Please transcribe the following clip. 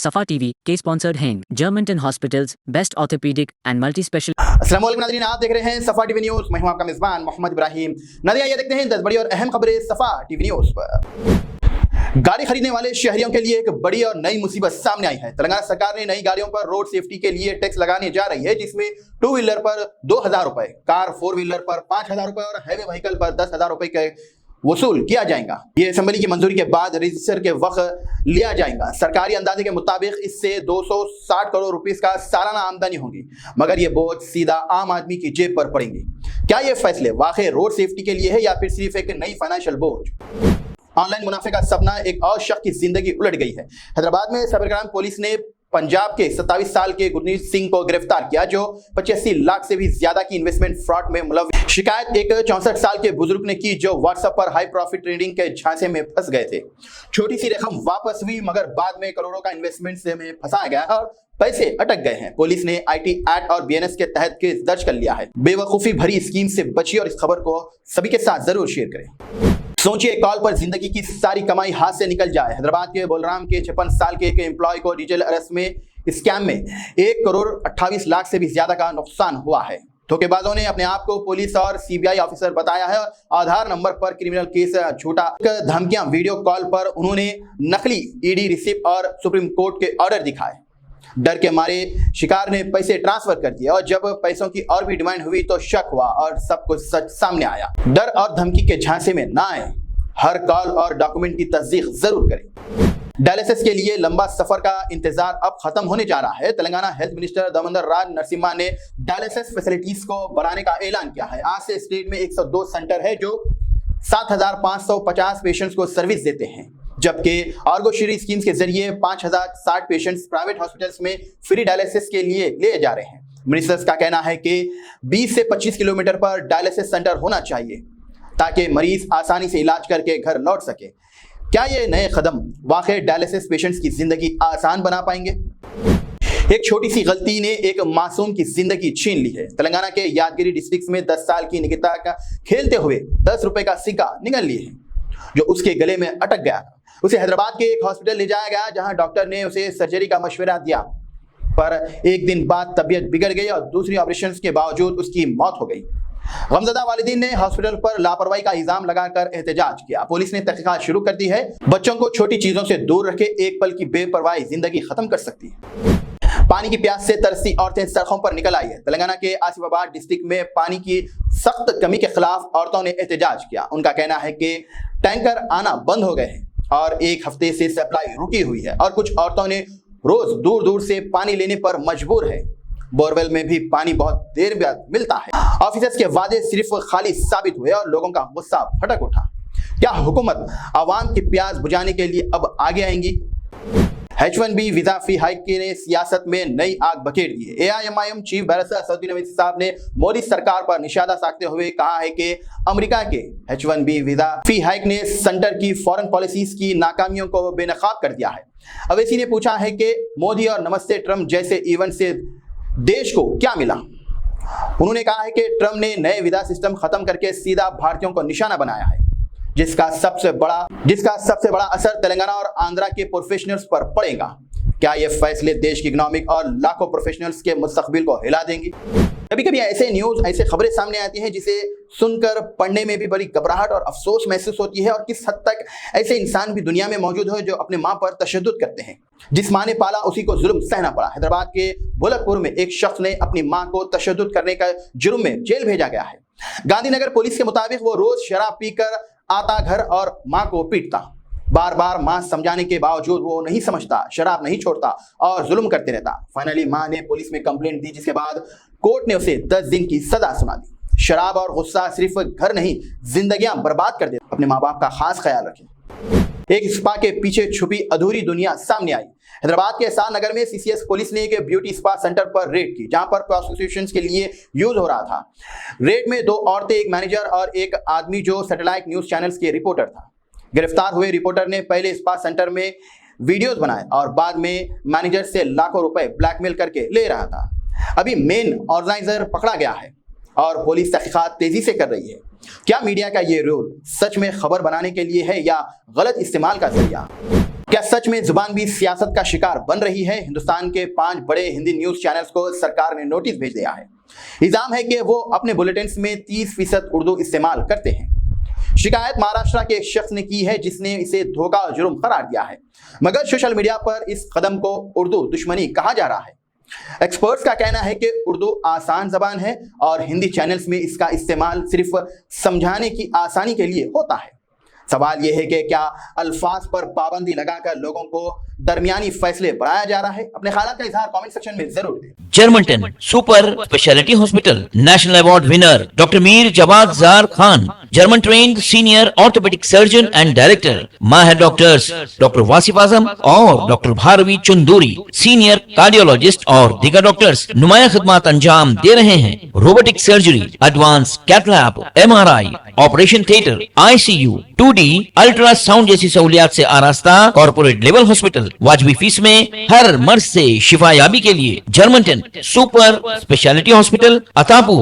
सफा टीवी के स्पॉन्सर्ड हैं Germanton hospitals, best orthopaedic and multi special. अस्सलाम वालेकुम नाज़रीन, आप देख रहे हैं सफा टीवी न्यूज़। मैं हूं आपका मेज़बान मोहम्मद इब्राहिम। नाज़रीन, ये देखते हैं 10 बड़ी और अहम खबरें सफा टीवी न्यूज़ पर। गाड़ी खरीदने वाले शहरियों के लिए एक बड़ी और नई मुसीबत सामने आई है। तेलंगाना सरकार ने नई गाड़ियों पर रोड सेफ्टी के लिए टैक्स लगाने जा रही है, जिसमें 2 व्हीलर पर 2,000 रुपए, कार 4 व्हीलर पर 5,000 रुपए और हैवी व्हीकल पर 10,000 रुपए के वसूल किया जाएगा। ये असेंबली की मंजूरी के बाद रजिस्टर के वक्त लिया जाएगा। सरकारी अंदाजे के मुताबिक इससे 260 करोड़ रुपए का सालाना आमदनी होगी, मगर ये बोझ सीधा आम आदमी की जेब पर पड़ेंगे। क्या ये फैसले वाकई रोड सेफ्टी के लिए है या फिर सिर्फ एक नई फाइनेंशियल बोझ? ऑनलाइन मुनाफे का सपना एक और शख्स की जिंदगी उलट गई है। हैदराबाद में साइबर क्राइम पुलिस ने पंजाब के 27 साल के गुरनीत सिंह को गिरफ्तार किया, जो 85 लाख से भी ज्यादा की इन्वेस्टमेंट फ्रॉड में मुलव्विस। शिकायत एक 64 साल के बुजुर्ग ने की, जो व्हाट्सएप पर हाई प्रॉफिट ट्रेडिंग के झांसे में फंस गए थे। छोटी सी रकम वापस हुई, मगर बाद में करोड़ों का इन्वेस्टमेंट से में फंसाया गया और पैसे अटक गए हैं। पुलिस ने IT एक्ट और BNS के तहत केस दर्ज कर लिया है। बेवकूफी भरी स्कीम से बचिए और इस खबर को सभी के साथ जरूर शेयर करें। सोचिए, कॉल पर जिंदगी की सारी कमाई हाथ से निकल जाए। हैदराबाद के बोलराम के 56 साल के एक एम्प्लॉय को डिजिटल अरेस्ट में स्कैम में 1 करोड़ 28 लाख से भी ज्यादा का नुकसान हुआ है। धोखेबाजों ने अपने आप को पुलिस और CBI ऑफिसर बताया है और आधार नंबर पर क्रिमिनल केस, झूठा धमकियां, वीडियो कॉल पर उन्होंने नकली ED रिसिप्ट और सुप्रीम कोर्ट के ऑर्डर दिखाए। डर के मारे शिकार ने पैसे ट्रांसफर कर दिए और जब पैसों की और भी डिमांड हुई तो शक हुआ और सब कुछ सच सामने आया। डर और धमकी के झांसे में ना आए, हर कॉल और डॉक्यूमेंट की तस्दीक जरूर करें। डायलिसिस के लिए लंबा सफर का इंतजार अब खत्म होने जा रहा है। तेलंगाना हेल्थ मिनिस्टर दामोदर राज नरसिम्हा ने डायलिसिस फैसिलिटीज को बढ़ाने का ऐलान किया है। आज से स्टेट में 102 सेंटर है जो 7,550 पेशेंट्स को सर्विस देते हैं, जबकि आर्गोश्री स्कीम्स के जरिए 5,060 पेशेंट्स प्राइवेट हॉस्पिटल्स में फ्री डायलिसिस के लिए ले जा रहे हैं। मिनिस्टर्स का कहना है कि 20 से 25 किलोमीटर पर डायलिसिस सेंटर होना चाहिए ताकि मरीज आसानी से इलाज करके घर लौट सके। क्या ये नए कदम वाकई डायलिसिस पेशेंट्स की जिंदगी आसान बना पाएंगे? एक छोटी सी गलती ने एक मासूम की जिंदगी छीन ली है। तेलंगाना के यादगिरी डिस्ट्रिक्ट में 10 साल की निकिता का खेलते हुए 10 रुपए का सिक्का निगल लिए हैं, जो उसके गले में अटक गया। उसे हैदराबाद के एक हॉस्पिटल ले जाया गया, जहां डॉक्टर ने उसे सर्जरी का मशवरा दिया, पर एक दिन बाद तबीयत बिगड़ गई और दूसरी ऑपरेशन के बावजूद उसकी मौत हो गई। गमज़दा वालिदीन ने हॉस्पिटल पर लापरवाही का इल्जाम लगाकर एहतजाज किया। पुलिस ने तहकीकात शुरू कर दी है। बच्चों को छोटी चीजों से दूर रखे, एक पल की बेपरवाही जिंदगी खत्म कर सकती है। पानी की प्यास से तरसती औरतें सड़कों पर निकल आई है। तेलंगाना के आसिफाबाद डिस्ट्रिक्ट में पानी की सख्त कमी के खिलाफ औरतों ने एहतजाज किया। उनका कहना है कि टैंकर आना बंद हो गए हैं और 1 हफ्ते से सप्लाई रुकी हुई है और कुछ औरतों ने रोज दूर दूर से पानी लेने पर मजबूर है। बोरवेल में भी पानी बहुत देर बाद मिलता है। ऑफिसर्स के वादे सिर्फ खाली साबित हुए और लोगों का गुस्सा भड़क उठा। क्या हुकूमत आवाम की प्यास बुझाने के लिए अब आगे आएंगी? H1B वीजा फी हाइक ने सियासत में नई आग बखेर दी है। AIMIM chief barrister Asaduddin Owaisi साहब ने मोदी सरकार पर निशाना साधते हुए कहा है कि अमेरिका के H1B वीजा फी हाइक ने सेंटर की फॉरेन पॉलिसीज की नाकामियों को बेनकाब कर दिया है। अवैसी ने पूछा है कि मोदी और नमस्ते ट्रंप जैसे इवेंट से देश को क्या मिला। उन्होंने कहा है कि ट्रंप ने नए वीजा सिस्टम खत्म करके सीधा भारतीयों को निशाना बनाया है, जिसका सबसे बड़ा असर तेलंगाना और आंध्रा के प्रोफेशनल्स पर पड़ेगा। क्या ये फैसले देश की इकोनॉमिक और लाखों प्रोफेशनल्स के मुस्तकबिल को हिला देंगी? कभी कभी ऐसे न्यूज, ऐसे खबरें सामने आती हैं जिसे सुनकर पढ़ने में भी बड़ी घबराहट और अफसोस महसूस होती है। और किस हद तक ऐसे इंसान भी दुनिया में मौजूद है जो अपने मां पर तशद्दुद करते हैं। जिस मां ने पाला उसी को जुल्म सहना पड़ा। हैदराबाद के भोलकपुर में एक शख्स ने अपनी मां को तशद्दुद करने का जुर्म में जेल भेजा गया है। गांधीनगर पुलिस के मुताबिक वो रोज शराब पीकर आता घर और मां को पीटता। बार बार मां समझाने के बावजूद वो नहीं समझता, शराब नहीं छोड़ता और जुल्म करते रहता। फाइनली मां ने पुलिस में कंप्लेंट दी, जिसके बाद कोर्ट ने उसे 10 दिन की सजा सुना दी। शराब और गुस्सा सिर्फ घर नहीं, जिंदगियां बर्बाद कर देता। अपने माँ बाप का खास ख्याल रखें। एक स्पा के पीछे छुपी अधूरी दुनिया सामने आई। हैदराबाद के एहसान नगर में CCS पुलिस ने एक ब्यूटी स्पा सेंटर पर रेड की, जहां पर प्रोस्टिट्यूशन के लिए यूज हो रहा था। रेड में 2 औरतें, एक मैनेजर और एक आदमी जो सैटेलाइट न्यूज चैनल्स के रिपोर्टर था। गिरफ्तार हुए रिपोर्टर ने पहले स्पा सेंटर में वीडियोस बनाए और बाद में मैनेजर से लाखों रुपए ब्लैकमेल करके ले रहा था। अभी मेन ऑर्गेनाइजर पकड़ा गया है और पुलिस तहकीकात तेजी से कर रही है। क्या मीडिया का ये रोल सच में खबर बनाने के लिए है या गलत इस्तेमाल का जरिया? क्या सच में जुबान भी सियासत का शिकार बन रही है? हिंदुस्तान के 5 बड़े हिंदी न्यूज चैनल्स को सरकार ने नोटिस भेज दिया है। इल्जाम है कि वो अपने बुलेटिन्स में 30% उर्दू इस्तेमाल करते हैं। शिकायत महाराष्ट्र के एक शख्स ने की है जिसने इसे धोखा और जुर्म करार दिया है, मगर सोशल मीडिया पर इस कदम को उर्दू दुश्मनी कहा जा रहा है। एक्सपर्ट्स का कहना है कि उर्दू आसान जबान है और हिंदी चैनल्स में इसका इस्तेमाल सिर्फ समझाने की आसानी के लिए होता है। सवाल यह है कि क्या अल्फाज पर पाबंदी लगाकर लोगों को दरमियानी फैसले बढ़ाया जा रहा है? अपने ख्यालात का इजहार कमेंट सेक्शन में जरूर दें। Germanten super speciality hospital, national award winner doctor Mir Jawad Zar Khan, German trained senior orthopaedic surgeon and director, माहिर डॉक्टर्स डॉक्टर वासिफ आजम और doctor Bharavi Chanduri, senior cardiologist और दीगर डॉक्टर्स नुमाया खिदमत अंजाम दे रहे हैं। Robotic surgery, advance cath lab, MRI, operation theatre, ICU, 2D ultrasound जैसी सहूलियात से आरास्ता कॉर्पोरेट लेवल हॉस्पिटल, वाजबी फीस में हर मर्ज से शिफायाबी के लिए Germanton super speciality hospital, Attapur,